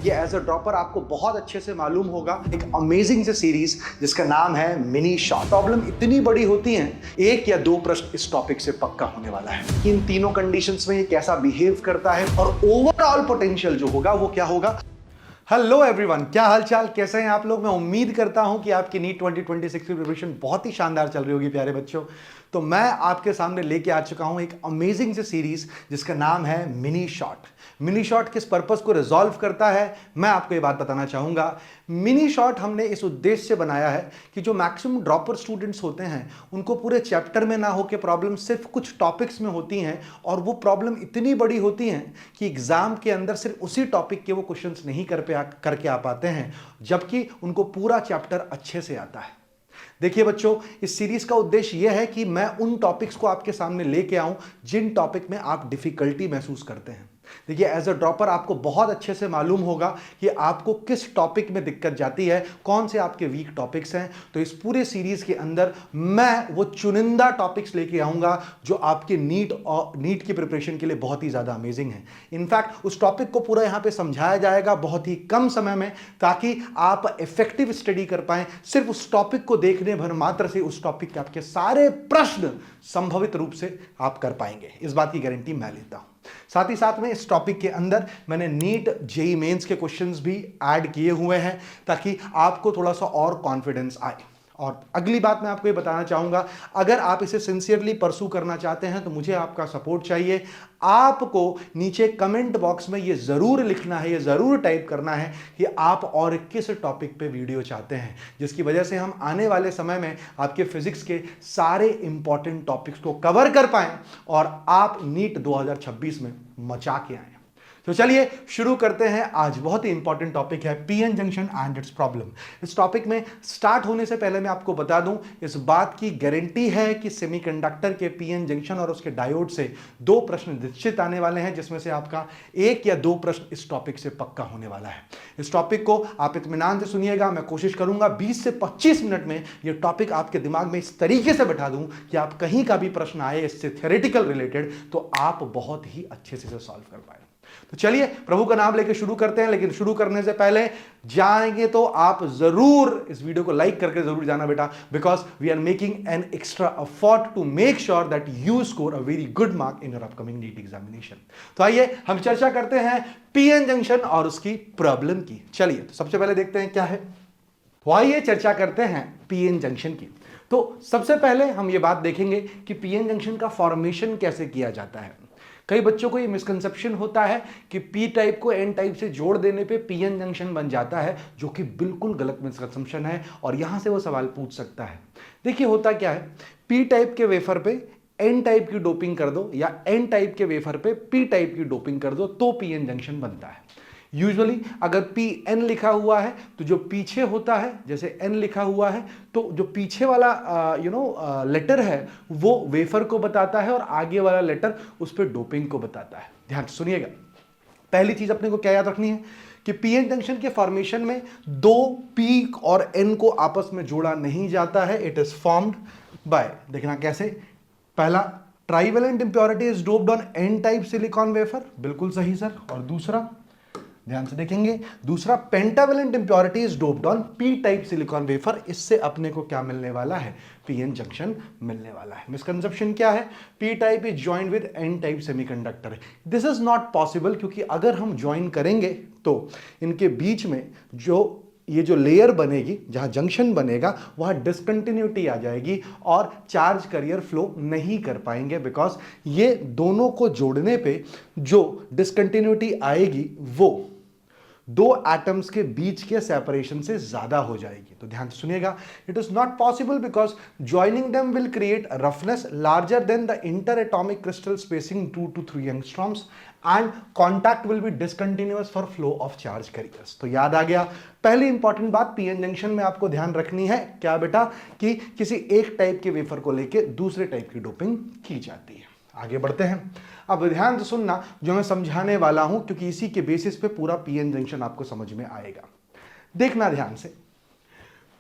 देखिए as a dropper आपको बहुत अच्छे से मालूम होगा एक अमेजिंग सी सीरीज जिसका नाम है मिनी शॉट। प्रॉब्लम इतनी बड़ी होती है, एक या दो प्रश्न इस टॉपिक से पक्का होने वाला है। इन तीनों कंडीशंस में ये कैसा बिहेव करता है और ओवरऑल पोटेंशियल जो होगा वो क्या होगा। हेलो एवरीवन, क्या हालचाल, कैसे हैं आप लोग। मैं उम्मीद करता हूं कि आपकी नीट 2026 की प्रिपरेशन बहुत ही शानदार चल रही होगी प्यारे बच्चों। तो मैं आपके सामने लेके आ चुका हूं एक अमेजिंग सी सीरीज जिसका नाम है मिनी शॉट। मिनी शॉट किस पर्पस को रिजॉल्व करता है, मैं आपको ये बात बताना चाहूंगा। मिनी शॉट हमने इस उद्देश्य से बनाया है कि जो मैक्सिमम ड्रॉपर स्टूडेंट्स होते हैं उनको पूरे चैप्टर में ना हो के प्रॉब्लम सिर्फ कुछ टॉपिक्स में होती हैं, और वो प्रॉब्लम इतनी बड़ी होती हैं कि एग्जाम के अंदर सिर्फ उसी टॉपिक के वो क्वेश्चंस नहीं करके आ पाते हैं, जबकि उनको पूरा चैप्टर अच्छे से आता है। देखिए बच्चों, इस सीरीज का उद्देश्य यह है कि मैं उन टॉपिक्स को आपके सामने लेके आऊं जिन टॉपिक में आप डिफिकल्टी महसूस करते हैं। देखिए एज अ ड्रॉपर आपको बहुत अच्छे से मालूम होगा कि आपको किस टॉपिक में दिक्कत जाती है, कौन से आपके वीक टॉपिक्स हैं। तो इस पूरे सीरीज के अंदर मैं वो चुनिंदा टॉपिक्स लेके आऊंगा जो आपके नीट की प्रिपरेशन के लिए बहुत ही ज्यादा अमेजिंग है। इनफैक्ट उस टॉपिक को पूरा यहां पे समझाया जाएगा बहुत ही कम समय में, ताकि आप इफेक्टिव स्टडी कर पाएं। सिर्फ उस टॉपिक को देखने भर मात्र से उस टॉपिक के आपके सारे प्रश्न संभवित रूप से आप कर पाएंगे, इस बात की गारंटी मैं लेता हूं। साथ ही साथ में इस टॉपिक के अंदर मैंने नीट जेईई मेंस के क्वेश्चंस भी ऐड किए हुए हैं ताकि आपको थोड़ा सा और कॉन्फिडेंस आए। और अगली बात मैं आपको ये बताना चाहूंगा, अगर आप इसे सिंसियरली परसू करना चाहते हैं तो मुझे आपका सपोर्ट चाहिए। आपको नीचे कमेंट बॉक्स में ये जरूर लिखना है, ये जरूर टाइप करना है कि आप और किस टॉपिक पे वीडियो चाहते हैं, जिसकी वजह से हम आने वाले समय में आपके फिजिक्स के सारे इंपॉर्टेंट टॉपिक्स को कवर कर पाएं और आप नीट 2026 में मचा के आए। तो चलिए शुरू करते हैं। आज बहुत ही इंपॉर्टेंट टॉपिक है PN junction and it's problem. इस टॉपिक में स्टार्ट होने से पहले मैं आपको बता दूं, इस बात की गारंटी है कि सेमीकंडक्टर के पीएन जंक्शन और उसके डायोड से दो प्रश्न निश्चित आने वाले हैं, जिसमें से आपका एक या दो प्रश्न इस टॉपिक से पक्का होने वाला है। इस टॉपिक को आप इत्मीनान से सुनिएगा। मैं कोशिश करूंगा 20 से 25 मिनट में यह टॉपिक आपके दिमाग में इस तरीके से बैठा दूं कि आप कहीं का भी प्रश्न आए इससे थ्योरेटिकल रिलेटेड तो आप बहुत ही अच्छे से सॉल्व कर पाए। तो चलिए प्रभु का नाम लेकर शुरू करते हैं। लेकिन शुरू करने से पहले जाएंगे तो आप जरूर इस वीडियो को लाइक करके जरूर जाना बेटा, because we are making an extra effort to make sure that you score a very good mark in your upcoming NEET examination. तो आइए हम चर्चा करते हैं पीएन जंक्शन और उसकी प्रॉब्लम की। चलिए तो सबसे पहले देखते हैं क्या है। तो आइए चर्चा करते हैं पीएन जंक्शन की। तो सबसे पहले हम ये बात देखेंगे कि पीएन जंक्शन का फॉर्मेशन कैसे किया जाता है। कई बच्चों को ये मिसकंसेप्शन होता है कि पी टाइप को एन टाइप से जोड़ देने पे पीएन जंक्शन बन जाता है, जो कि बिल्कुल गलत मिसकंसेप्शन है और यहां से वो सवाल पूछ सकता है। देखिए होता क्या है, पी टाइप के वेफर पे एन टाइप की डोपिंग कर दो या एन टाइप के वेफर पे पी टाइप की डोपिंग कर दो तो पीएन जंक्शन बनता है। यूजुअली अगर पी एन लिखा हुआ है तो जो पीछे होता है, जैसे एन लिखा हुआ है तो जो पीछे वाला लेटर है वो वेफर को बताता है और आगे वाला लेटर उस पर डोपिंग को बताता है। ध्यान से सुनिएगा। पहली चीज अपने को क्या याद रखनी है कि पीएन जंक्शन के फॉर्मेशन में दो पी और एन को आपस में जोड़ा नहीं जाता है। इट इज फॉर्म्ड बाय, देखना कैसे। पहला, trivalent impurity is doped on an type silicon wafer, बिल्कुल सही सर। और दूसरा, ध्यान से देखेंगे, दूसरा pentavalent impurity is doped on P type silicon wafer. इससे अपने को क्या मिलने वाला है, पीएन जंक्शन मिलने वाला है। मिसकंसेप्शन क्या है, P type is joined with N type semiconductor. This is not possible, क्योंकि अगर हम ज्वाइन करेंगे तो इनके बीच में ये जो लेयर बनेगी, जहां जंक्शन बनेगा, वहां डिसकंटिन्यूटी आ जाएगी और चार्ज कैरियर फ्लो नहीं कर पाएंगे, बिकॉज ये दोनों को जोड़ने पे जो डिसकंटिन्यूटी आएगी वो दो एटम्स के बीच के सेपरेशन से ज्यादा हो जाएगी। तो ध्यान से सुनिएगा, it is not possible because joining them will create roughness larger than the inter atomic crystal spacing 2 to 3 angstroms and contact will be discontinuous for flow of charge carriers. तो याद आ गया, पहली इंपॉर्टेंट बात पीएन जंक्शन में आपको ध्यान रखनी है क्या बेटा, कि किसी एक टाइप के वेफर को लेके दूसरे टाइप की डोपिंग की जाती है। आगे बढ़ते हैं। अब ध्यान से सुनना जो मैं समझाने वाला हूं, क्योंकि इसी के बेसिस पे पूरा पीएन जंक्शन आपको समझ में आएगा। देखना ध्यान से,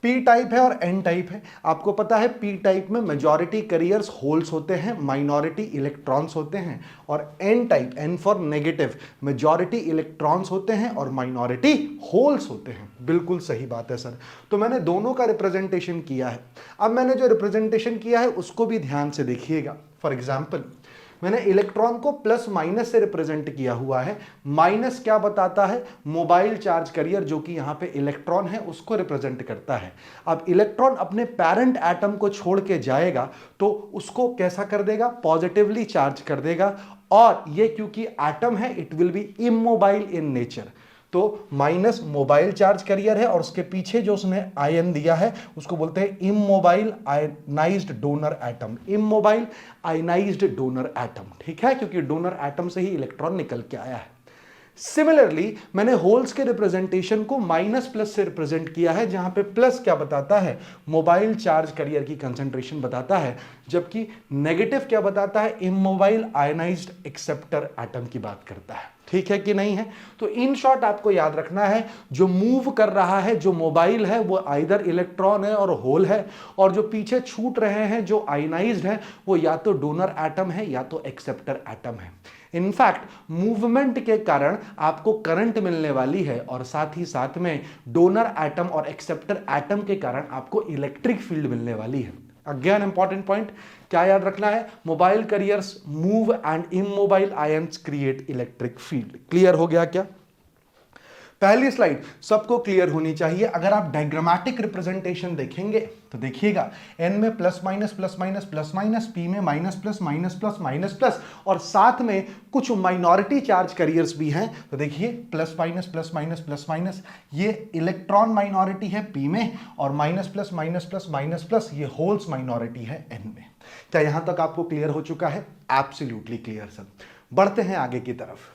पी टाइप है और एन टाइप है। आपको पता है पी टाइप में मेजॉरिटी कैरियर्स होल्स होते हैं, माइनॉरिटी इलेक्ट्रॉन्स होते हैं, और N type, N for negative, majority electrons होते हैं और माइनॉरिटी होल्स होते हैं। बिल्कुल सही बात है सर। तो मैंने दोनों का रिप्रेजेंटेशन किया है। अब मैंने जो रिप्रेजेंटेशन किया है उसको भी ध्यान से देखिएगा। फॉर एग्जाम्पल मैंने इलेक्ट्रॉन को प्लस माइनस से रिप्रेजेंट किया हुआ है। माइनस क्या बताता है? मोबाइल चार्ज कैरियर, जो कि यहां पे इलेक्ट्रॉन है, उसको रिप्रेजेंट करता है। अब इलेक्ट्रॉन अपने पेरेंट एटम को छोड़ के जाएगा तो उसको कैसा कर देगा? पॉजिटिवली चार्ज कर देगा। और ये क्योंकि एटम है, it will be immobile in nature. तो माइनस मोबाइल चार्ज कैरियर है और उसके पीछे जो उसने आयन दिया है उसको बोलते हैं immobile ionised donor atom. Immobile ionised donor atom, ठीक है, क्योंकि डोनर एटम से ही इलेक्ट्रॉन निकल के आया है। सिमिलरली मैंने होल्स के रिप्रेजेंटेशन को माइनस प्लस से रिप्रेजेंट किया है, जहां पे प्लस क्या बताता है? मोबाइल चार्ज कैरियर की कंसंट्रेशन बताता है, जबकि नेगेटिव क्या बताता है? इमोबाइल आयनाइज्ड एक्सेप्टर एटम की बात करता है। ठीक है कि नहीं है? तो इन शॉर्ट आपको याद रखना है, जो मूव कर रहा है, जो मोबाइल है, वो आइदर इलेक्ट्रॉन है और होल है, और जो पीछे छूट रहे हैं, जो आयनाइज्ड है, वो या तो डोनर एटम है या तो एक्सेप्टर एटम है। इनफैक्ट मूवमेंट के कारण आपको करंट मिलने वाली है, और साथ ही साथ में डोनर एटम और एक्सेप्टर एटम के कारण आपको इलेक्ट्रिक फील्ड मिलने वाली है। अगेन इंपॉर्टेंट पॉइंट क्या याद रखना है? Mobile carriers move and immobile ions create electric field. Clear हो गया क्या? पहली स्लाइड सबको क्लियर होनी चाहिए। अगर आप डायग्रामेटिक रिप्रेजेंटेशन देखेंगे तो देखिएगा, एन में plus minus plus minus plus minus, P में minus plus minus plus minus plus, और साथ में कुछ माइनॉरिटी चार्ज कैरियर्स भी हैं। तो देखिए plus minus plus minus plus minus, ये इलेक्ट्रॉन माइनॉरिटी है पी में, और minus plus minus plus minus plus ये होल्स माइनॉरिटी है एन में। क्या यहां तक आपको क्लियर हो चुका है? Absolutely clear sir. बढ़ते हैं आगे की तरफ।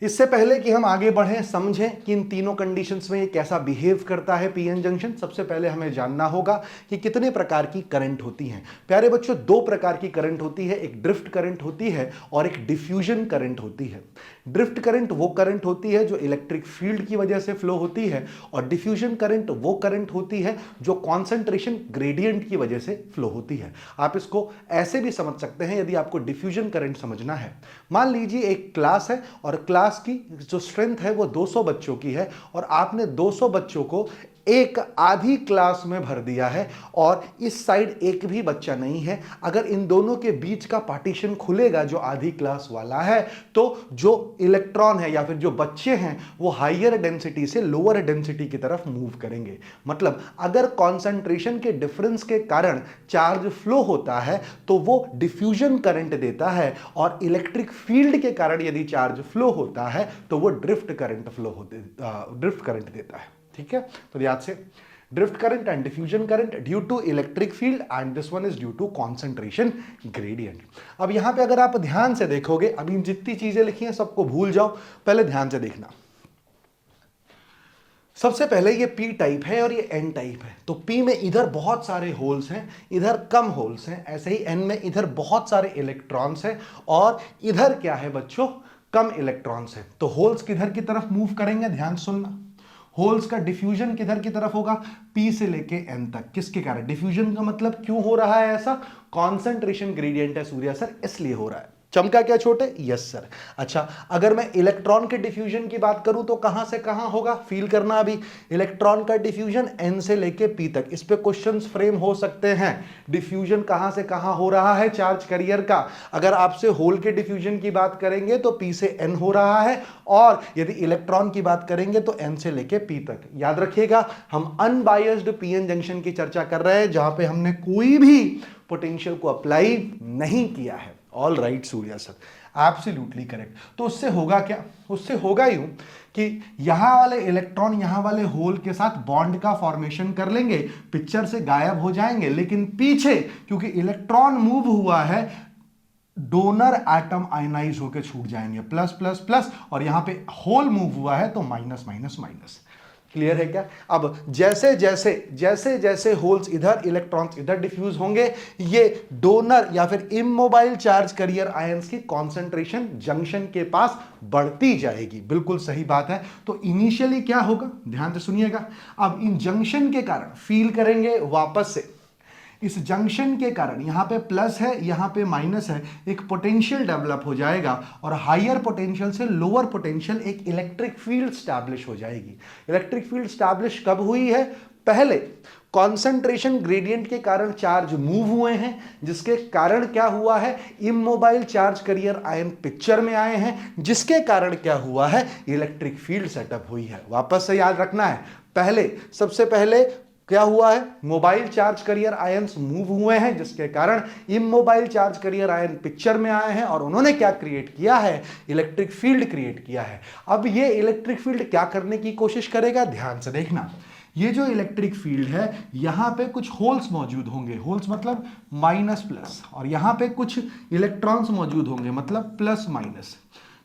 इससे पहले कि हम आगे बढ़ें, समझें कि इन तीनों कंडीशंस में ये कैसा बिहेव करता है पीएन जंक्शन, सबसे पहले हमें जानना होगा कि कितने प्रकार की करंट होती हैं। प्यारे बच्चों, दो प्रकार की करंट होती है, एक ड्रिफ्ट करंट होती है और एक डिफ्यूजन करंट होती है। ड्रिफ्ट करंट वो करंट होती है जो इलेक्ट्रिक फील्ड की वजह से फ्लो होती है, और डिफ्यूजन करंट वो करंट होती है जो कॉन्सेंट्रेशन ग्रेडियंट की वजह से फ्लो होती है। आप इसको ऐसे भी समझ सकते हैं, यदि आपको डिफ्यूजन करंट समझना है। मान लीजिए एक क्लास है और क्लास की जो स्ट्रेंथ है वो 200 बच्चों की है, और आपने 200 बच्चों को एक आधी क्लास में भर दिया है, और इस साइड एक भी बच्चा नहीं है। अगर इन दोनों के बीच का पार्टीशन खुलेगा जो आधी क्लास वाला है, तो जो इलेक्ट्रॉन है या फिर जो बच्चे हैं वो हाइयर डेंसिटी से लोअर डेंसिटी की तरफ मूव करेंगे। मतलब अगर कॉन्सेंट्रेशन के डिफरेंस के कारण चार्ज फ्लो होता है तो वो डिफ्यूजन करंट देता है, और इलेक्ट्रिक फील्ड के कारण यदि चार्ज फ्लो होता है तो वो ड्रिफ्ट करंट देता है। ठीक है, तो याद से, drift current and diffusion current due to electric field, and this one is due to concentration gradient. अब यहां पे अगर आप ध्यान से देखोगे, अभी जितनी चीजें लिखी हैं सबको भूल जाओ, पहले ध्यान से देखना। सबसे पहले ये पी टाइप है और ये एन टाइप है। तो पी में इधर बहुत सारे होल्स हैं, इधर कम होल्स हैं। ऐसे ही एन में इधर बहुत सारे इलेक्ट्रॉन्स हैं और इधर क्या है बच्चों? कम इलेक्ट्रॉन्स हैं। तो होल्स किधर की तरफ मूव करेंगे? ध्यान सुनना। होल्स का डिफ्यूजन किधर की तरफ होगा? पी से लेके एन तक। किसके कारण? डिफ्यूजन का मतलब क्यों हो रहा है ऐसा? कॉन्सेंट्रेशन ग्रेडियंट है सूर्या सर, इसलिए हो रहा है। चमका क्या छोटे? Yes sir. अच्छा, अगर मैं इलेक्ट्रॉन के डिफ्यूजन की बात करूं तो कहां से कहां होगा? फील करना अभी। इलेक्ट्रॉन का डिफ्यूजन एन से लेके पी तक। इस पे क्वेश्चंस फ्रेम हो सकते हैं। डिफ्यूजन कहां से कहां हो रहा है चार्ज कैरियर का? अगर आपसे होल के डिफ्यूजन की बात करेंगे तो पी से एन हो रहा है, और यदि इलेक्ट्रॉन की बात करेंगे तो एन से लेके पी तक। याद रखिएगा, हम अनबायस्ड पीएन जंक्शन की चर्चा कर रहे हैं, जहां पे हमने कोई भी पोटेंशियल को अप्लाई नहीं किया है। All right Surya sir, absolutely correct. तो उससे होगा क्या? उससे होगा यूं कि यहां वाले इलेक्ट्रॉन यहां वाले होल के साथ बॉन्ड का फॉर्मेशन कर लेंगे, पिक्चर से गायब हो जाएंगे, लेकिन पीछे क्योंकि इलेक्ट्रॉन मूव हुआ है, डोनर एटम आयनाइज होकर छूट जाएंगे, प्लस प्लस प्लस, और यहां पे होल मूव हुआ है तो माइनस माइनस माइनस। क्लियर है क्या? अब जैसे जैसे जैसे जैसे होल्स इधर, इलेक्ट्रॉन्स इधर डिफ्यूज होंगे, ये डोनर या फिर इमोबाइल चार्ज कैरियर आयंस की कॉन्सेंट्रेशन जंक्शन के पास बढ़ती जाएगी। बिल्कुल सही बात है। तो इनिशियली क्या होगा, ध्यान से सुनिएगा। अब इन जंक्शन के कारण फील करेंगे वापस से, इस जंक्शन के कारण यहां पे प्लस है, यहां पे माइनस है, एक पोटेंशियल डेवलप हो जाएगा और हायर पोटेंशियल से लोअर पोटेंशियल एक इलेक्ट्रिक फील्ड स्टैब्लिश हो जाएगी। इलेक्ट्रिक फील्ड स्टैब्लिश कब हुई है? पहले कॉन्सेंट्रेशन ग्रेडियंट के कारण चार्ज मूव हुए हैं, जिसके कारण क्या हुआ है, immobile charge carrier ion picture में आए हैं, जिसके कारण क्या हुआ है, इलेक्ट्रिक फील्ड सेटअप हुई है। वापस से याद रखना है, पहले सबसे पहले क्या हुआ है, mobile charge carrier ions move हुए हैं, जिसके कारण immobile charge carrier ion picture में आए हैं और उन्होंने क्या क्रिएट किया है, इलेक्ट्रिक फील्ड क्रिएट किया है। अब ये इलेक्ट्रिक फील्ड क्या करने की कोशिश करेगा, ध्यान से देखना। ये जो इलेक्ट्रिक फील्ड है, यहां पे कुछ होल्स मौजूद होंगे, होल्स मतलब माइनस प्लस, और यहां पे कुछ इलेक्ट्रॉन्स मौजूद होंगे, मतलब प्लस माइनस।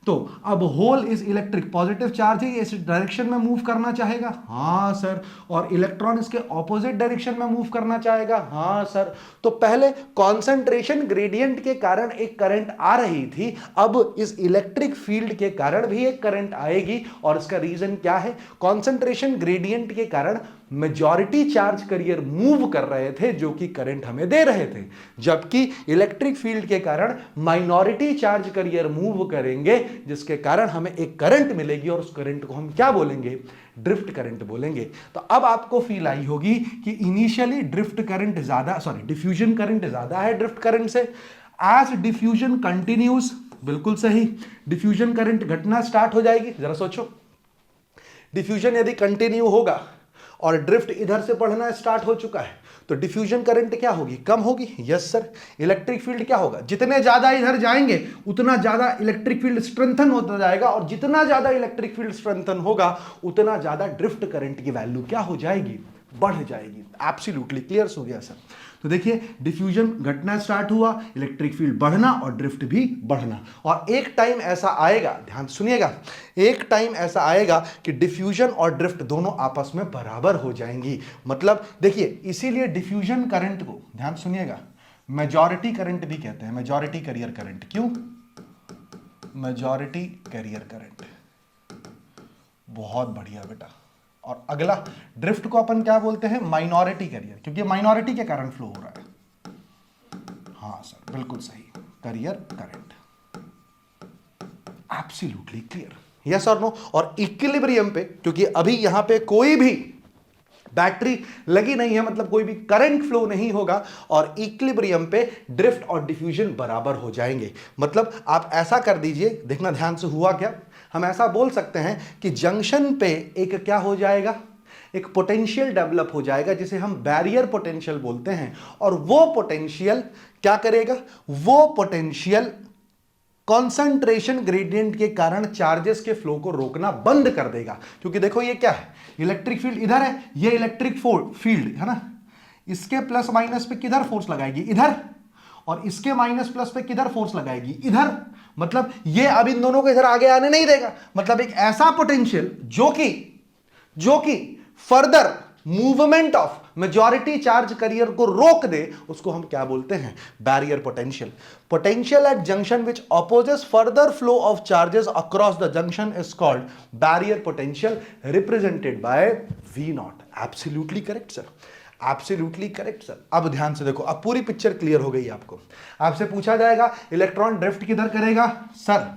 तो अब होल इस इलेक्ट्रिक पॉजिटिव चार्ज है, इस डायरेक्शन में मूव करना चाहेगा, हाँ सर, और इलेक्ट्रॉन इसके ऑपोजिट डायरेक्शन में मूव करना चाहेगा, हाँ सर। तो पहले कॉन्सेंट्रेशन ग्रेडियंट के कारण एक करंट आ रही थी, अब इस इलेक्ट्रिक फील्ड के कारण भी एक करंट आएगी, और इसका रीजन क्या है, कॉन्सेंट्रेशन ग्रेडियंट के कारण मेजॉरिटी चार्ज कैरियर मूव कर रहे थे जो कि करंट हमें दे रहे थे, जबकि इलेक्ट्रिक फील्ड के कारण माइनॉरिटी चार्ज कैरियर मूव करेंगे, जिसके कारण हमें एक करंट मिलेगी, और उस करंट को हम क्या बोलेंगे, ड्रिफ्ट करंट बोलेंगे। तो अब आपको फील आई होगी कि इनिशियली ड्रिफ्ट करंट ज्यादा, सॉरी डिफ्यूजन करंट ज्यादा है ड्रिफ्ट करंट से। एज डिफ्यूजन कंटिन्यूज, बिल्कुल सही, डिफ्यूजन करंट घटना स्टार्ट हो जाएगी। जरा सोचो, डिफ्यूजन यदि कंटिन्यू होगा और ड्रिफ्ट इधर से बढ़ना स्टार्ट हो चुका है, तो डिफ्यूजन करंट क्या होगी, कम होगी। Yes sir. इलेक्ट्रिक फील्ड क्या होगा, जितने ज्यादा इधर जाएंगे उतना ज्यादा इलेक्ट्रिक फील्ड स्ट्रेंथन होता जाएगा, और जितना ज्यादा इलेक्ट्रिक फील्ड स्ट्रेंथन होगा उतना ज्यादा ड्रिफ्ट करंट की वैल्यू क्या हो जाएगी, बढ़ जाएगी। एब्सोल्युटली क्लियर हो गया सर। तो देखिए, डिफ्यूजन घटना स्टार्ट हुआ, इलेक्ट्रिक फील्ड बढ़ना और ड्रिफ्ट भी बढ़ना, और एक टाइम ऐसा आएगा, ध्यान सुनिएगा, एक टाइम ऐसा आएगा कि डिफ्यूजन और ड्रिफ्ट दोनों आपस में बराबर हो जाएंगी। मतलब देखिए, इसीलिए डिफ्यूजन करंट को, ध्यान सुनिएगा, मेजॉरिटी करंट भी कहते हैं, मेजॉरिटी कैरियर करंट। क्यों मेजॉरिटी कैरियर करंट? बहुत बढ़िया बेटा। और अगला, ड्रिफ्ट को अपन क्या बोलते हैं, माइनॉरिटी कैरियर, क्योंकि माइनॉरिटी के कारण फ्लो हो रहा है। हाँ सर, बिल्कुल सही, career current. Absolutely clear, yes और नो। और इक्विलिब्रियम पे, क्योंकि अभी यहां पे कोई भी बैटरी लगी नहीं है, मतलब कोई भी करंट फ्लो नहीं होगा, और इक्विलिब्रियम पे ड्रिफ्ट और डिफ्यूजन बराबर हो जाएंगे। मतलब आप ऐसा कर दीजिए, देखना ध्यान से, हुआ क्या, हम ऐसा बोल सकते हैं कि जंक्शन पे एक क्या हो जाएगा, एक पोटेंशियल डेवलप हो जाएगा, जिसे हम बैरियर पोटेंशियल बोलते हैं, और वो पोटेंशियल क्या करेगा, वो पोटेंशियल कॉन्सेंट्रेशन ग्रेडियंट के कारण चार्जेस के फ्लो को रोकना बंद कर देगा। क्योंकि देखो, ये क्या है, इलेक्ट्रिक फील्ड इधर है, ये इलेक्ट्रिक फील्ड है ना, इसके प्लस माइनस पे किधर फोर्स लगाएगी, इधर, और इसके माइनस प्लस पे किधर फोर्स लगाएगी, इधर। मतलब ये अब इन दोनों को इधर आगे आने नहीं देगा। मतलब एक ऐसा पोटेंशियल जो कि further movement of majority charge career को रोक दे, उसको हम क्या बोलते हैं, barrier potential. Potential at junction which opposes further flow of charges across the junction is called barrier potential, represented by V not. Absolutely correct sir, absolutely correct sir. अब ध्यान से देखो, अब पूरी पिक्चर क्लियर हो गई आपको। आपसे पूछा जाएगा इलेक्ट्रॉन ड्रिफ्ट किधर करेगा, सर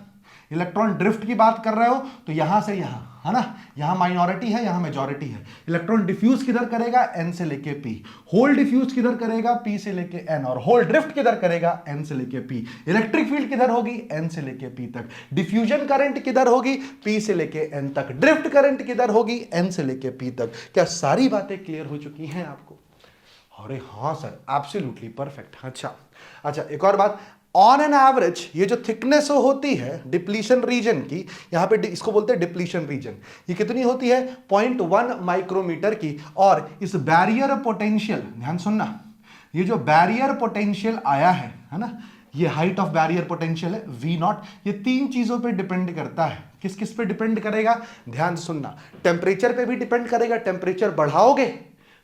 इलेक्ट्रॉन ड्रिफ्ट की बात कर रहे हो तो यहां से यहां, है ना, यहां माइनॉरिटी है, यहां मेजॉरिटी है। इलेक्ट्रॉन डिफ्यूज किधर करेगा, n से लेके p। होल डिफ्यूज किधर करेगा, p से लेके n, और होल ड्रिफ्ट किधर करेगा, n से लेके p। इलेक्ट्रिक फील्ड किधर होगी, n से लेके p तक। डिफ्यूजन करंट किधर होगी, p से लेके n तक। ड्रिफ्ट करंट किधर होगी, n से लेके p तक। क्या सारी बातें क्लियर हो चुकी हैं आपको? अरे हाँ सर, एब्सोल्युटली परफेक्ट। अच्छा, एक और बात, ऑन एन एवरेज ये जो थिकनेस होती है डिप्लीशन रीजन की, यहां पे इसको बोलते हैं डिप्लीशन रीजन, ये कितनी होती है, 0.1 माइक्रोमीटर की। और इस बैरियर पोटेंशियल, ध्यान सुनना, ये जो बैरियर पोटेंशियल आया है ना, ये हाइट ऑफ बैरियर पोटेंशियल है वी नॉट। ये तीन चीजों पे डिपेंड करता है। किस किस पे डिपेंड करेगा, ध्यान से सुनना। टेम्परेचर पे भी डिपेंड करेगा, टेम्परेचर बढ़ाओगे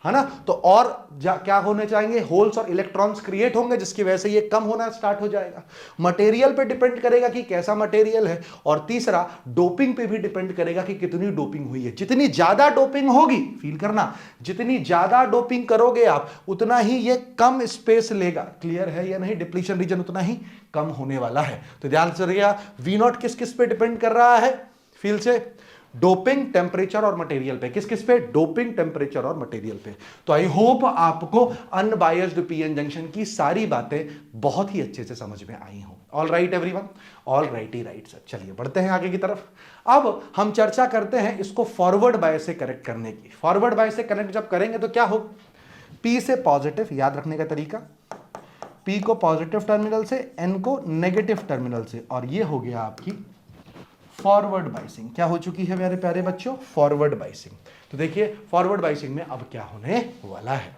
है ना तो और क्या होने चाहेंगे, होल्स और इलेक्ट्रॉन्स क्रिएट होंगे, जिसकी वजह से ये कम होना स्टार्ट हो जाएगा। मटेरियल पे डिपेंड करेगा कि कैसा मटेरियल है, और तीसरा डोपिंग पे भी डिपेंड करेगा कि कितनी डोपिंग हुई है। जितनी ज्यादा डोपिंग होगी, फील करना, जितनी ज्यादा डोपिंग करोगे आप उतना ही ये कम स्पेस लेगा। क्लियर है या नहीं, डिप्लीशन रीजन उतना ही कम होने वाला है। तो ध्यान से रखिएगा, वी नॉट किस किस पे डिपेंड कर रहा है, फील से, डोपिंग, टेम्परेचर और मटेरियल पे। किस किस पे, डोपिंग, टेम्परेचर और मटेरियल पे। तो आई होप आपको अनबायस्ड पीएन जंक्शन की सारी बातें बहुत ही अच्छे से समझ में आई हो। All right everyone, all righty right sir. चलिए बढ़ते हैं आगे की तरफ। अब हम चर्चा करते हैं इसको फॉरवर्ड बायस से कनेक्ट करने की। फॉरवर्ड बायस से कनेक्ट जब करेंगे तो क्या हो, पी से पॉजिटिव, याद रखने का तरीका, पी को पॉजिटिव टर्मिनल से, एन को नेगेटिव टर्मिनल से, और ये हो गया आपकी फॉरवर्ड बाइसिंग। क्या हो चुकी है मेरे प्यारे बच्चों, फॉरवर्ड बाइसिंग। तो देखिए फॉरवर्ड बाइसिंग में अब क्या होने वाला है।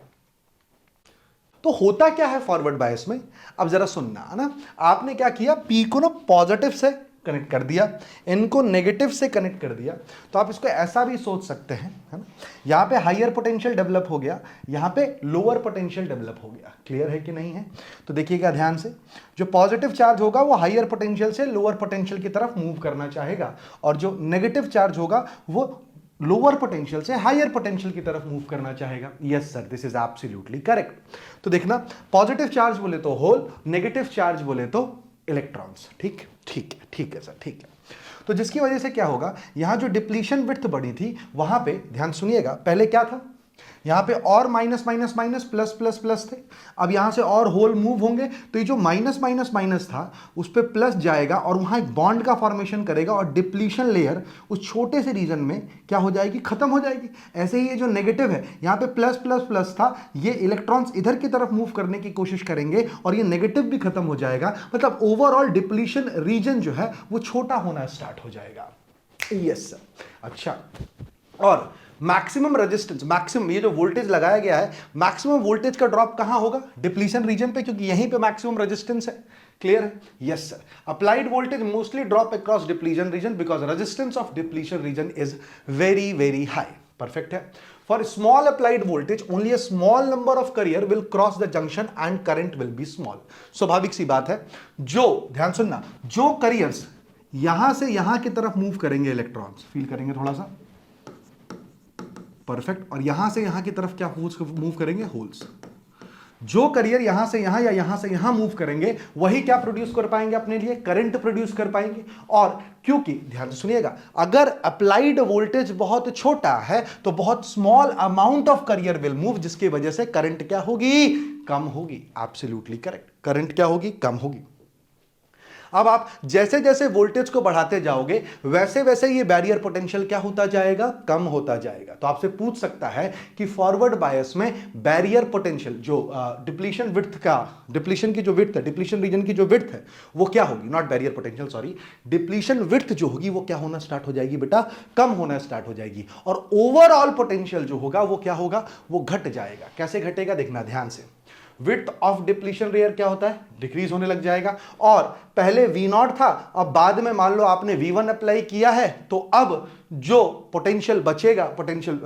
तो होता क्या है फॉरवर्ड बायस में, अब जरा सुनना है ना। आपने क्या किया, पी को ना पॉजिटिव से कनेक्ट कर दिया, एन को नेगेटिव से कनेक्ट कर दिया। तो आप इसको ऐसा भी सोच सकते हैं, है ना, यहाँ पे हायर पोटेंशियल डेवलप हो गया, यहाँ पे लोअर पोटेंशियल डेवलप हो गया। क्लियर है कि नहीं है, तो देखिएगा ध्यान से, जो पॉजिटिव चार्ज होगा वो हायर पोटेंशियल से लोअर पोटेंशियल की तरफ मूव करना चाहेगा, और जो नेगेटिव चार्ज होगा वो लोअर पोटेंशियल से हायर पोटेंशियल की तरफ मूव करना चाहेगा। Yes sir, this is absolutely correct. तो देखना, पॉजिटिव चार्ज बोले तो होल, नेगेटिव चार्ज बोले तो इलेक्ट्रॉन्स। ठीक है सर, ठीक है। तो जिसकी वजह से क्या होगा, यहां जो डिप्लीशन विड्थ बढ़ी थी वहां पे ध्यान सुनिएगा, पहले क्या था, यहां पे और minus minus minus plus plus plus थे। अब यहां से और होल मूव होंगे तो ये जो माइनस माइनस माइनस था उस पे प्लस जाएगा और वहां एक बॉन्ड का फॉर्मेशन करेगा, और डिप्लीशन लेयर उस छोटे से रीजन में क्या हो जाएगी, खत्म हो जाएगी। ऐसे ही ये जो नेगेटिव है, यहां पे प्लस प्लस प्लस था, ये इलेक्ट्रॉन्स इधर की तरफ मूव करने की कोशिश करेंगे और ये नेगेटिव भी खत्म हो जाएगा। मतलब ओवरऑल डिप्लीशन रीजन जो है वो छोटा होना स्टार्ट हो जाएगा। यस सर, अच्छा। और मैक्सिमम रेजिस्टेंस, मैक्सिमम ये जो वोल्टेज लगाया गया है, मैक्सिमम वोल्टेज का ड्रॉप कहां होगा, डिप्लीशन रीजन पे, क्योंकि यहीं पे मैक्सिमम रेजिस्टेंस है। क्लियर है, yes sir. Applied voltage mostly drop across depletion region because resistance of depletion region is very very high. Perfect है। For small applied voltage only a small number of carrier will cross the junction and current will be small. स्वाभाविक सी बात है, जो ध्यान सुनना, जो carriers यहां से यहां की तरफ मूव करेंगे इलेक्ट्रॉन्स, फील करेंगे थोड़ा सा, परफेक्ट, और यहां से यहां की तरफ क्या मूव करेंगे, होल्स। जो कैरियर यहां से यहां या यहां से यहां मूव करेंगे वही क्या प्रोड्यूस कर पाएंगे अपने लिए, करंट प्रोड्यूस कर पाएंगे। और क्योंकि ध्यान से सुनिएगा, अगर अप्लाइड वोल्टेज बहुत छोटा है तो बहुत small amount of carrier will move, जिसकी वजह से करंट क्या होगी, कम होगी। एब्सोल्युटली करेक्ट, करंट क्या होगी, कम होगी। अब आप जैसे जैसे वोल्टेज को बढ़ाते जाओगे वैसे वैसे ये बैरियर पोटेंशियल क्या होता जाएगा, कम होता जाएगा। तो आपसे पूछ सकता है कि फॉरवर्ड बायस में बैरियर पोटेंशियल जो डिप्लीशन विड्थ का, डिप्लीशन की जो विड्थ है, डिप्लीशन रीजन की जो विड्थ है वो क्या होगी, not barrier potential sorry, depletion width जो होगी वो क्या होना स्टार्ट हो जाएगी बेटा, कम होना स्टार्ट हो जाएगी। और ओवरऑल पोटेंशियल जो होगा वो क्या होगा, वो घट जाएगा। कैसे घटेगा देखना ध्यान से, विड्थ ऑफ डिप्लीशन लेयर क्या होता है, डिक्रीज होने लग जाएगा। और पहले V0 था, अब बाद में मान लो आपने V1 अप्लाई किया है, तो अब जो पोटेंशियल बचेगा, पोटेंशियल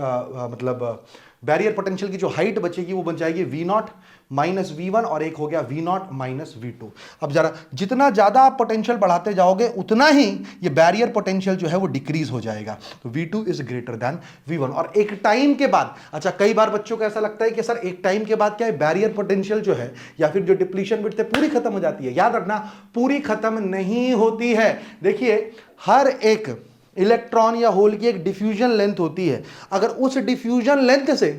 मतलब बैरियर पोटेंशियल की जो हाइट बचेगी वो बन जाएगी V0 माइनस V1, और एक हो गया V0 माइनस V2। अब जरा जितना ज्यादा आप पोटेंशियल बढ़ाते जाओगे उतना ही ये बैरियर पोटेंशियल जो है वो डिक्रीज हो जाएगा। तो V2 is greater than V1। और एक टाइम के बाद, अच्छा कई बार बच्चों को ऐसा लगता है कि सर एक टाइम के बाद क्या है, बैरियर पोटेंशियल जो है या फिर जो डिप्लीशन विड्थ है पूरी खत्म हो जाती है। याद रखना, पूरी खत्म नहीं होती है। देखिए हर एक इलेक्ट्रॉन या होल की एक डिफ्यूजन लेंथ होती है। अगर उस डिफ्यूजन लेंथ से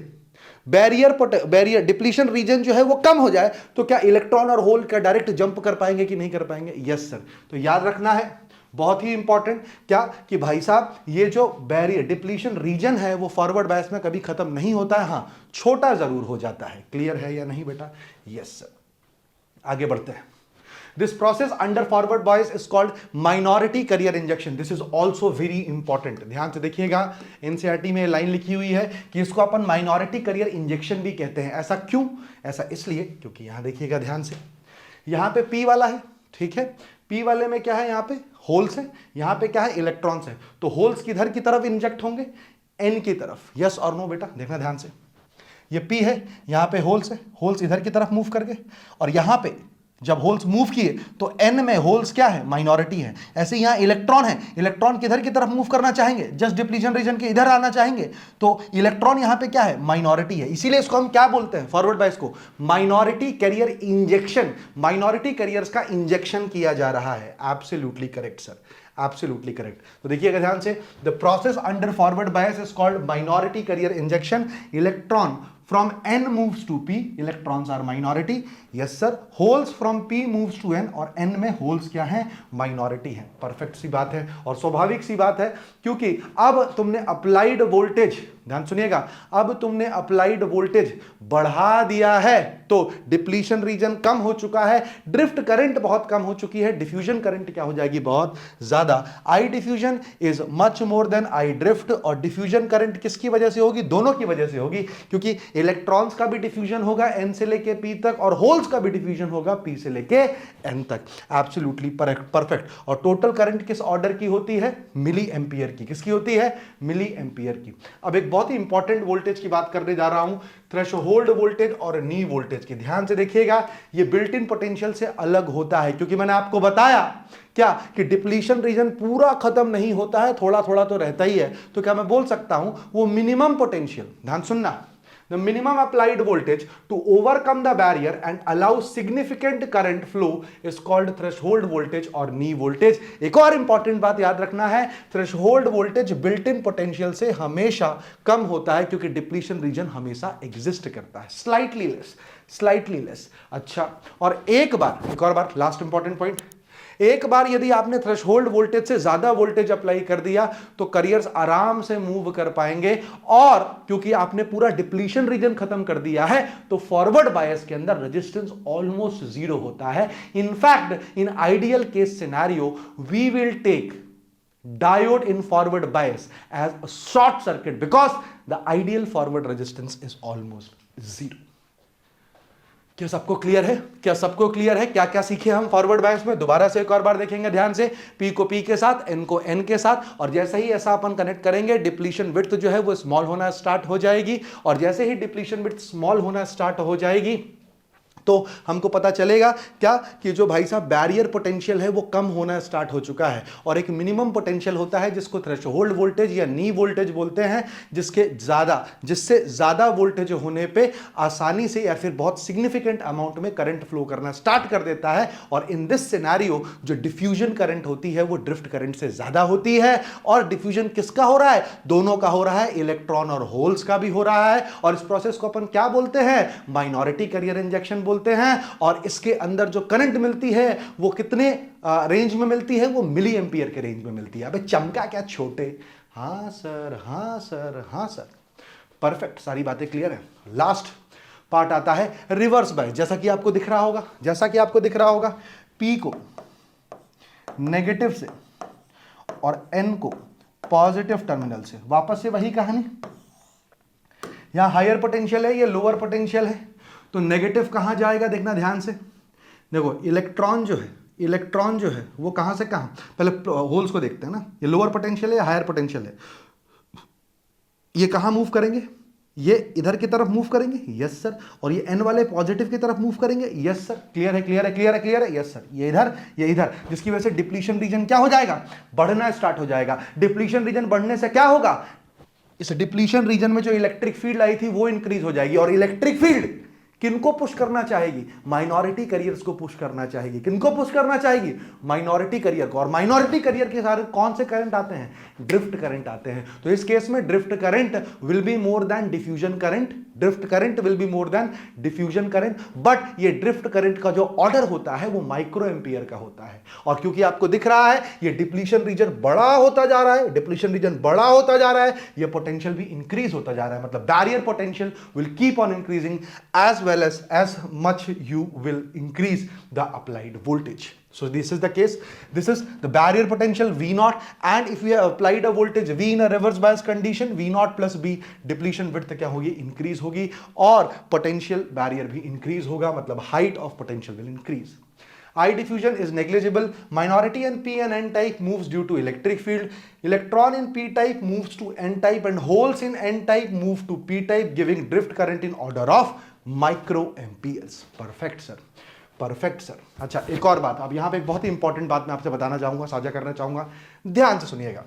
बैरियर डिप्लीशन रीजन जो है वो कम हो जाए तो क्या इलेक्ट्रॉन और होल का डायरेक्ट जंप कर पाएंगे कि नहीं कर पाएंगे, यस सर। तो याद रखना है बहुत ही इंपॉर्टेंट क्या, कि भाई साहब ये जो बैरियर डिप्लीशन रीजन है वो फॉरवर्ड बायस में कभी खत्म नहीं होता है, हाँ छोटा जरूर हो जाता है। क्लियर है या नहीं बेटा, यस सर। आगे बढ़ते हैं। This process under forward bias is called minority carrier injection. This is also very important. ध्यान से देखिएगा, एनसीईआरटी में लाइन लिखी हुई है कि इसको अपन माइनॉरिटी करियर इंजेक्शन भी कहते हैं। ऐसा क्यों, ऐसा इसलिए क्योंकि यहां देखिएगा ध्यान से, यहां पे P वाला है, ठीक है, P वाले में क्या है, यहां पे होल्स है, यहां पे क्या है, इलेक्ट्रॉन्स है, तो होल्स किधर की तरफ इंजेक्ट होंगे, N की तरफ, यस और नो बेटा, देखना ध्यान से, ये P है, यहां पे होल्स है, होल्स इधर की तरफ मूव कर गए, और यहां पे जब होल्स मूव किए तो N में होल्स क्या है, माइनॉरिटी है। ऐसे यहां इलेक्ट्रॉन है, इलेक्ट्रॉन किधर की तरफ मूव करना चाहेंगे, जस्ट डिप्लीशन रीजन के इधर आना चाहेंगे, तो इलेक्ट्रॉन यहां पे क्या है, माइनॉरिटी है, इसीलिए इसको हम क्या बोलते हैं, फॉरवर्ड बायस को minority carrier injection, minority carriers का इंजेक्शन किया जा रहा है। Absolutely correct sir, absolutely correct. तो देखिएगा ध्यान से, the process under forward bias is called minority carrier injection. Electron from N moves to P, electrons are minority, yes sir, holes from P moves to N, और N में holes क्या है, minority है। Perfect सी बात है और स्वाभाविक सी बात है, क्योंकि अब तुमने अप्लाइड वोल्टेज, ध्यान सुनिएगा, अब तुमने अप्लाइड वोल्टेज बढ़ा दिया है, तो डिप्लीशन रीजन कम हो चुका है, ड्रिफ्ट करंट बहुत कम हो चुकी है, डिफ्यूजन करंट क्या हो जाएगी, बहुत ज्यादा। I diffusion is much more than I drift, और डिफ्यूजन करंट किसकी वजह से होगी, दोनों की वजह से होगी, क्योंकि इलेक्ट्रॉन्स का भी डिफ्यूजन होगा N से लेके P तक, और होल्स का भी डिफ्यूजन होगा P से लेके N तक। Absolutely perfect. और टोटल करंट किस ऑर्डर की होती है, मिली एम्पियर की। किसकी होती है, मिली एम्पियर की। अब एक बहुत ही इंपॉर्टेंट वोल्टेज की बात करने जा रहा हूं, थ्रेशोल्ड वोल्टेज और नी वोल्टेज की। ध्यान से देखिएगा, ये बिल्ट इन पोटेंशियल से अलग होता है, क्योंकि मैंने आपको बताया क्या कि डिप्लीशन रीजन पूरा खत्म नहीं होता है, थोड़ा थोड़ा तो रहता ही है। तो क्या मैं बोल सकता हूं वो मिनिमम पोटेंशियल, ध्यान सुनना, the minimum applied voltage to overcome the barrier and allow significant current flow is called threshold voltage और knee voltage। एक और इंपॉर्टेंट बात याद रखना है, threshold voltage built in potential से हमेशा कम होता है, क्योंकि डिप्लीशन रीजन हमेशा एग्जिस्ट करता है, स्लाइटली लेस। अच्छा, और एक और बार लास्ट इंपॉर्टेंट पॉइंट, एक बार यदि आपने थ्रेशोल्ड वोल्टेज से ज्यादा वोल्टेज अप्लाई कर दिया तो कैरियर्स आराम से मूव कर पाएंगे, और क्योंकि आपने पूरा डिप्लीशन रीजन खत्म कर दिया है तो फॉरवर्ड बायस के अंदर रेजिस्टेंस ऑलमोस्ट जीरो होता है। In fact in ideal case scenario we will take diode in forward bias as a short circuit because the ideal forward resistance is almost zero। क्या सबको क्लियर है, क्या सबको क्लियर है, क्या क्या सीखे हम फॉरवर्ड बायस में, दोबारा से एक और बार देखेंगे ध्यान से। P को P के साथ, N को N के साथ, और जैसे ही ऐसा अपन कनेक्ट करेंगे डिप्लीशन विड्थ जो है वो स्मॉल होना स्टार्ट हो जाएगी, और जैसे ही डिप्लीशन विड्थ स्मॉल होना स्टार्ट हो जाएगी तो हमको पता चलेगा क्या कि जो भाई साहब बैरियर पोटेंशियल है वो कम होना स्टार्ट हो चुका है, और एक मिनिमम पोटेंशियल होता है जिसको थ्रेशोल्ड वोल्टेज या नी वोल्टेज बोलते हैं, जिससे ज्यादा वोल्टेज होने पे आसानी से या फिर बहुत सिग्निफिकेंट अमाउंट में करंट फ्लो करना स्टार्ट कर देता है। और इन दिस सिनेरियो जो डिफ्यूजन करंट होती है वो ड्रिफ्ट करंट से ज्यादा होती है, और डिफ्यूजन किसका हो रहा है, दोनों का हो रहा है, इलेक्ट्रॉन और होल्स का भी हो रहा है। और इस प्रोसेस को अपन क्या बोलते हैं, माइनॉरिटी कैरियर इंजेक्शन बोलते हैं। और इसके अंदर जो करंट मिलती है वो कितने रेंज में मिलती है, वो मिली एम्पियर के रेंज में मिलती है। अबे चमका क्या छोटे, हाँ सर, हाँ सर, हाँ सर, परफेक्ट, सारी बातें क्लियर है। लास्ट पार्ट आता है रिवर्स बायस। जैसा कि आपको दिख रहा होगा, P को नेगेटिव से और N को पॉजिटिव टर्मिनल से, वापस से वही कहानी, यहां हायर पोटेंशियल है, ये लोअर पोटेंशियल है, तो नेगेटिव कहां जाएगा, देखना ध्यान से। देखो इलेक्ट्रॉन जो है वो कहां से कहां, पहले होल्स को देखते हैं ना, ये लोअर पोटेंशियल है, हायर पोटेंशियल है, ये कहां मूव करेंगे, ये इधर की तरफ मूव करेंगे, यस सर, और ये N वाले पॉजिटिव की तरफ मूव करेंगे, यस सर, क्लियर है, यस सर, ये इधर, जिसकी वजह से डिप्लीशन रीजन क्या हो जाएगा, बढ़ना स्टार्ट हो जाएगा। डिप्लीशन रीजन बढ़ने से क्या होगा, इस डिप्लीशन रीजन में जो इलेक्ट्रिक फील्ड आई थी वो इंक्रीज हो जाएगी, और इलेक्ट्रिक फील्ड किनको पुश करना चाहेगी, माइनॉरिटी कैरियर्स को पुश करना चाहेगी। किनको पुश करना चाहेगी, माइनॉरिटी कैरियर को, और माइनॉरिटी कैरियर के सारे कौन से करंट आते हैं, ड्रिफ्ट करंट आते हैं। तो इस केस में drift current will be more than diffusion current, but ये ड्रिफ्ट करंट का जो ऑर्डर होता है वो माइक्रो एम्पियर का होता है। और क्योंकि आपको दिख रहा है ये डिप्लीशन रीजन बड़ा होता जा रहा है, ये पोटेंशियल भी इंक्रीज होता जा रहा है, मतलब barrier potential will keep on increasing as well as much you will increase the applied voltage. So this is the case, this is the barrier potential V0, and if we have applied a voltage V in a reverse bias condition, V0 plus B, depletion width क्या होगी, increase होगी, और potential barrier भी increase होगा, मतलब height of potential will increase। I diffusion is negligible. Minority in p and n type moves due to electric field. Electron in p type moves to n type and holes in n type move to p type, giving drift current in order of microamperes. Perfect sir, perfect sir. अच्छा एक और बात, अब यहां पे एक बहुत ही important बात मैं आपसे बताना चाहूंगा, साझा करना चाहूंगा, ध्यान से सुनिएगा।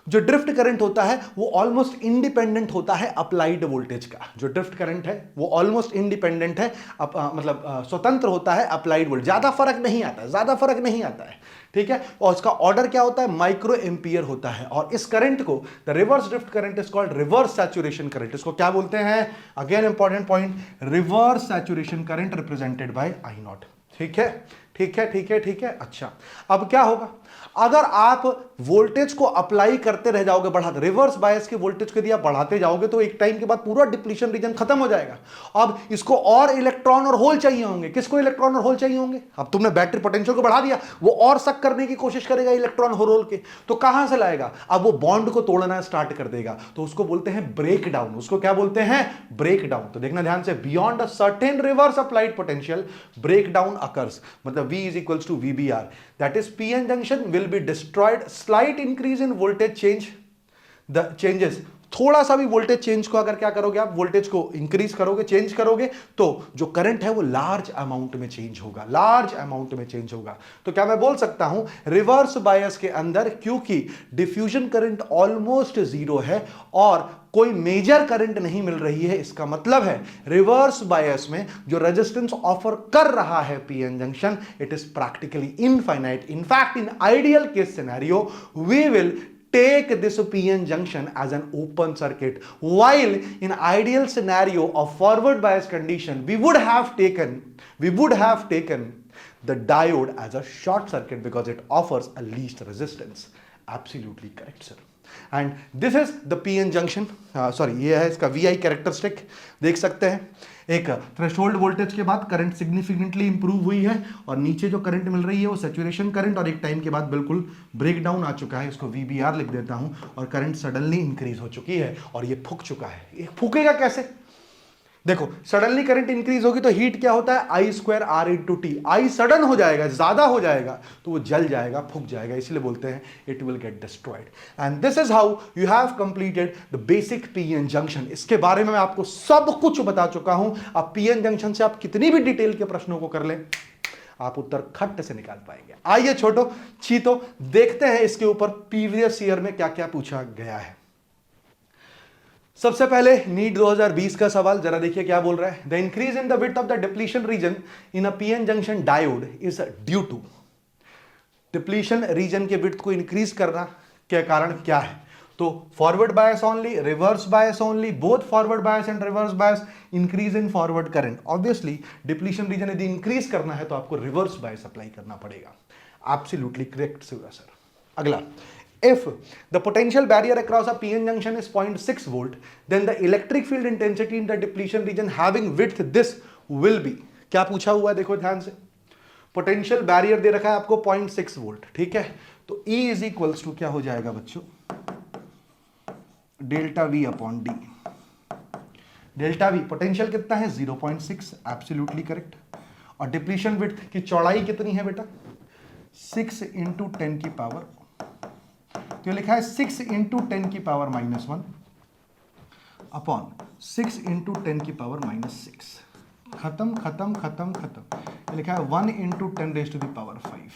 जो ड्रिफ्ट करंट होता है वो ऑलमोस्ट इंडिपेंडेंट होता है अप्लाइड वोल्टेज का। जो ड्रिफ्ट करंट है वो ऑलमोस्ट इंडिपेंडेंट है, स्वतंत्र होता है अप्लाइड वोल्टेज। ज्यादा फर्क नहीं आता है, ज्यादा फर्क नहीं आता है, ठीक है। और उसका ऑर्डर क्या होता है, माइक्रो एम्पियर होता है। और इस करंट को, the reverse drift current is called reverse saturation current. इसको क्या बोलते हैं, again important point, reverse saturation current represented by I not. ठीक है, ठीक है, ठीक है, ठीक है। अच्छा अब क्या होगा, अगर आप वोल्टेज को अप्लाई करते रह जाओगे, बढ़ाते, रिवर्स बायस के वोल्टेज को यदि आप बढ़ाते जाओगे तो एक टाइम के बाद पूरा डिप्लीशन रीजन खत्म हो जाएगा। अब इसको और इलेक्ट्रॉन और होल चाहिए होंगे। किसको इलेक्ट्रॉन और होल चाहिए होंगे, अब तुमने बैटरी पोटेंशियल को बढ़ा दिया, वो और सक करने की कोशिश करेगा इलेक्ट्रॉन और होल के, तो कहां से लाएगा, अब वो बॉन्ड को तोड़ना स्टार्ट कर देगा, तो उसको बोलते हैं ब्रेक डाउन। उसको क्या बोलते हैं, ब्रेक डाउन। तो देखना ध्यान से, beyond a certain reverse applied potential break down occurs, मतलब V is equals to VBR, that is PN junction will be destroyed. Slight increase in voltage change, the changes, थोड़ा सा भी वोल्टेज चेंज को अगर क्या करोगे आप, वोल्टेज को इंक्रीज करोगे, चेंज करोगे, तो जो करंट है वो लार्ज अमाउंट में चेंज होगा, लार्ज अमाउंट में चेंज होगा। तो क्या मैं बोल सकता हूं रिवर्स बायस के अंदर, क्योंकि डिफ्यूजन करंट ऑलमोस्ट जीरो है और कोई मेजर करंट नहीं मिल रही है, इसका मतलब है रिवर्स बायस में जो रेजिस्टेंस ऑफर कर रहा है PN junction, it is practically infinite. In fact in ideal case scenario we will take this PN junction as an open circuit, while in ideal scenario of forward bias condition we would have taken the diode as a short circuit because it offers a least resistance. Absolutely correct sir. And this is the PN junction, ये है इसका VI characteristic, देख सकते हैं एक threshold voltage के बाद current significantly improve हुई है और नीचे जो करंट मिल रही है वो सैचुरेशन करंट, और एक टाइम के बाद बिल्कुल ब्रेक डाउन आ चुका है, इसको VBR लिख देता हूं, और करंट सडनली इंक्रीज हो चुकी है और ये फूक चुका है। ये फूकेगा कैसे, देखो सडनली करंट इंक्रीज होगी तो हीट क्या होता है, I square R into T. I sudden हो जाएगा, ज्यादा हो जाएगा तो वो जल जाएगा, फूक जाएगा, इसलिए बोलते हैं it will get destroyed. And this is how you have completed the basic PN junction. इसके बारे में मैं आपको सब कुछ बता चुका हूं। अब पीएन जंक्शन से आप कितनी भी डिटेल के प्रश्नों को कर लें, आप उत्तर खट से निकाल पाएंगे। आइए छोटो चीतो देखते हैं इसके ऊपर प्रीवियस ईयर में क्या क्या पूछा गया है। सबसे पहले नीट 2020 का सवाल जरा देखिए क्या बोल रहा है, the increase in the width of the depletion region in a PN junction diode is due to, depletion region के विड्थ को इंक्रीज करना के कारण क्या है, तो forward bias only, reverse bias only, both forward bias and reverse bias, increase in forward current. Obviously depletion region यदि increase करना है तो आपको रिवर्स बायस अप्लाई करना पड़ेगा। एब्सोल्युटली करेक्ट होगा सर। अगला, if the potential barrier across a PN junction is 0.6 volt, then the electric field intensity in the depletion region having width this will be, क्या पूछा हुआ है देखो ध्यान से, पोटेंशियल बैरियर दे रखा है आपको 0.6 वोल्ट, ठीक है, तो E इज इक्वल्स टू क्या हो जाएगा बच्चों, delta V upon D. Delta V potential कितना है 0.6, एब्सोल्युटली करेक्ट, और डिप्लीशन विड्थ की चौड़ाई कितनी है बेटा 6 इंटू 10 की पावर, तो लिखा है 6 इंटू 10 की पावर -1 अपॉन 6 इंटू 10 की पावर -6, खत्म खत्म खत्म खत्म, लिखा है 1 into 10 raise to the power 5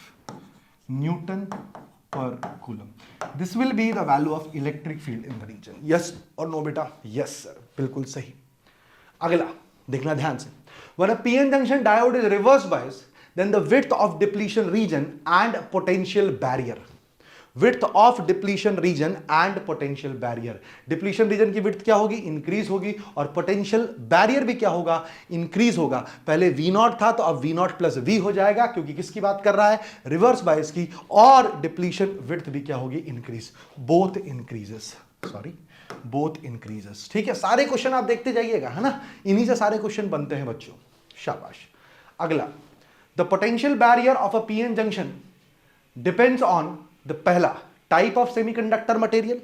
newton per coulomb. This will be the value of electric field in the region. Yes और नो बेटा, यस सर, बिल्कुल सही। अगला देखना ध्यान से, when a PN junction diode is reverse bias, then the width of depletion region and potential barrier, width of depletion reason and potential barrier, depletion region की width क्या होगी, इंक्रीज होगी, और पोटेंशियल बैरियर भी क्या होगा, इंक्रीज होगा। पहले V0 था तो अब V0 प्लस V हो जाएगा, क्योंकि किसकी बात कर रहा है, रिवर्स बायस की, और डिप्लीशन विड्थ भी क्या होगी, increase, both increases, both increases. ठीक है, सारे क्वेश्चन आप देखते जाइएगा, है ना, इन्हीं से सारे क्वेश्चन बनते हैं बच्चों, शाबाश। अगला, the potential barrier of a PN junction depends on the पहला type of semiconductor material,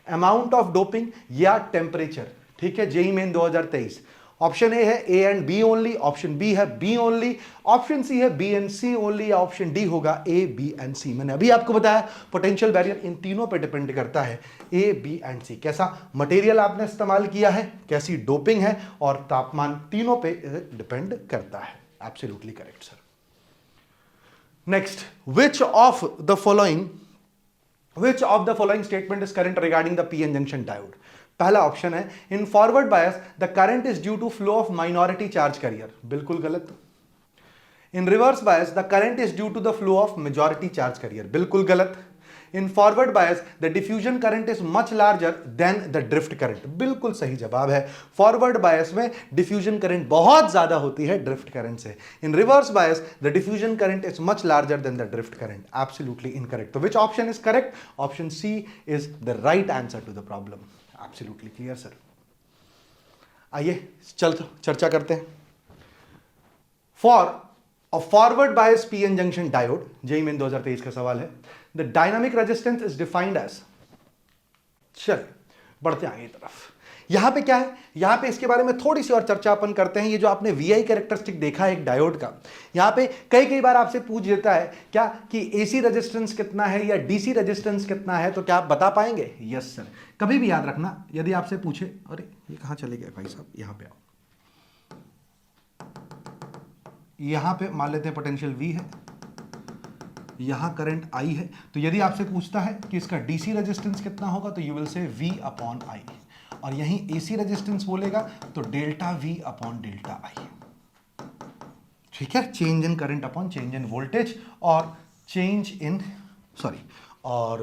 amount of doping या टेम्परेचर, ठीक है, जेई मेन 2023, ऑप्शन ए है A and B only, option B है बी ओनली, ऑप्शन सी है B and C only, या option D होगा A B and सी। मैंने अभी आपको बताया पोटेंशियल बैरियर इन तीनों पे डिपेंड करता है, ए बी एंड सी। कैसा मटेरियल आपने इस्तेमाल किया है, कैसी डोपिंग है और तापमान, तीनों पे डिपेंड करता है। Absolutely correct sir. Next, which of the following statement is correct regarding the p-n junction diode? पहला ऑप्शन है in forward bias the current is due to flow of minority charge carrier, बिल्कुल गलत। In reverse bias the current is due to the flow of majority charge carrier, बिल्कुल गलत। In forward bias the diffusion current is much larger than the drift current, बिल्कुल सही जवाब है। Forward bias में diffusion current बहुत ज्यादा होती है ड्रिफ्ट करंट से। In reverse bias the diffusion current is much larger than the drift current, absolutely incorrect. तो which option is correct? Option C is the right answer to the problem. Absolutely clear sir. आइए चर्चा करते हैं। For a forward bias PN junction diode, JEE Main 2023 का सवाल है, the dynamic resistance is defined as, चल बढ़ते हैं आगे तरफ। यहां पे क्या है, यहां पे इसके बारे में थोड़ी सी और चर्चा अपन करते हैं। ये जो आपने वीआई कैरेक्टरिस्टिक देखा है एक डायोड का, यहां पे कई बार आपसे पूछ देता है क्या कि एसी रेजिस्टेंस कितना है या डीसी रेजिस्टेंस कितना है, तो क्या आप बता पाएंगे? Yes sir. कभी भी याद रखना, यदि आपसे पूछे अरे ये कहां चले गए भाई साहब, यहां पे आओ, यहां पे मान लेते हैं पोटेंशियल V है, यहां करंट I है, तो यदि आपसे पूछता है कि इसका डीसी रेजिस्टेंस कितना होगा तो you will say V upon I, और यहीं एसी रेजिस्टेंस बोलेगा तो delta V upon delta I। ठीक है, change in current upon change in voltage, और चेंज इन और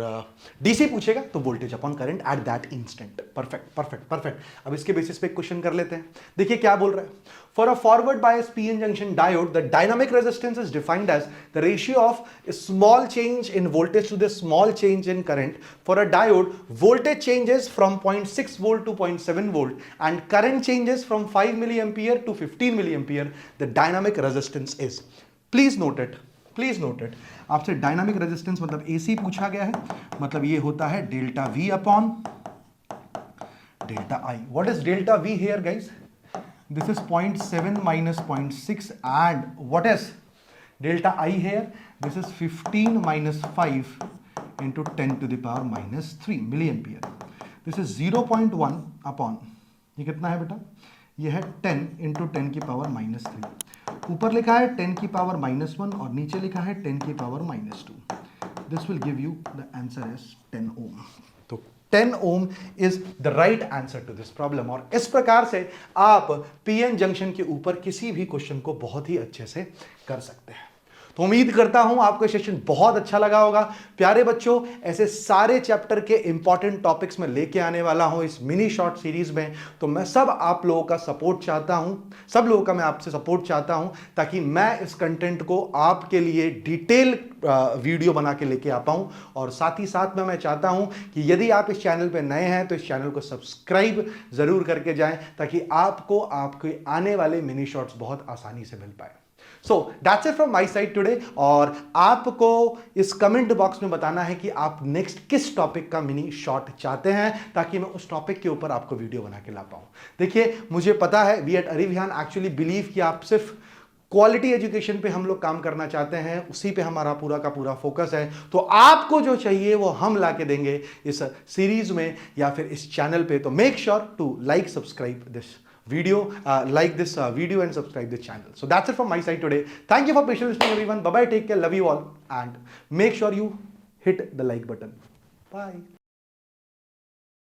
डीसी पूछेगा तो voltage upon current at that instant. Perfect perfect perfect. अब इसके बेसिस पे क्वेश्चन कर लेते हैं। देखिए क्या बोल रहा है, for a forward bias PN junction diode the dynamic resistance is defined as the ratio of small change in voltage to the small change in current. For a diode voltage changes from 0.6 volt to 0.7 volt and current changes from 5 milli ampere to 15 milli ampere, the dynamic resistance is. Please note it, please note it. आपसे dynamic resistance मतलब AC पूछा गया है, मतलब ये होता है delta V upon delta I. What is delta V here guys? This is 0.7 minus 0.6 and what is delta I here? This is 15 minus 5 into 10 to the power minus 3 milli ampere. This is 0.1 upon, ये कितना है बेटा? ये है 10 into 10 की power minus 3। ऊपर लिखा है 10 की पावर माइनस 1 और नीचे लिखा है 10 की power minus 2। This will give you the answer is 10 ohm. तो 10 ohm is the right answer to this problem. और इस प्रकार से आप पीएन जंक्शन के ऊपर किसी भी क्वेश्चन को बहुत ही अच्छे से कर सकते हैं। तो उम्मीद करता हूं आपको सेशन बहुत अच्छा लगा होगा। प्यारे बच्चों, ऐसे सारे चैप्टर के इंपॉर्टेंट टॉपिक्स में लेके आने वाला हूं इस मिनी शॉर्ट सीरीज में। तो मैं सब आप लोगों का सपोर्ट चाहता हूं, सब लोगों का मैं आपसे सपोर्ट चाहता हूं, ताकि मैं इस कंटेंट को आपके लिए डिटेल वीडियो बना के लेके आ पाऊं। और साथ ही साथ में मैं चाहता हूं कि यदि आप इस चैनल पे नए हैं तो इस चैनल को सब्सक्राइब जरूर करके जाएं, ताकि आपको आपके आने वाले मिनी शॉर्ट्स बहुत आसानी से मिल पाए। So that's it from my side today. और आपको इस कमेंट बॉक्स में बताना है कि आप नेक्स्ट किस टॉपिक का मिनी शॉर्ट चाहते हैं, ताकि मैं उस टॉपिक के ऊपर आपको वीडियो बना के ला पाऊं। देखिए, मुझे पता है वी एट अरिविहान एक्चुअली बिलीव कि आप सिर्फ क्वालिटी एजुकेशन पे हम लोग काम करना चाहते हैं, उसी पे हमारा पूरा का पूरा फोकस है। तो आपको जो चाहिए वो हम ला के देंगे इस सीरीज में या फिर इस चैनल पे। तो make sure to like, subscribe this video, like this video and subscribe this channel. So that's it from my side today. Thank you for patiently listening everyone. Bye bye, take care, love you all, and make sure you hit the like button. Bye.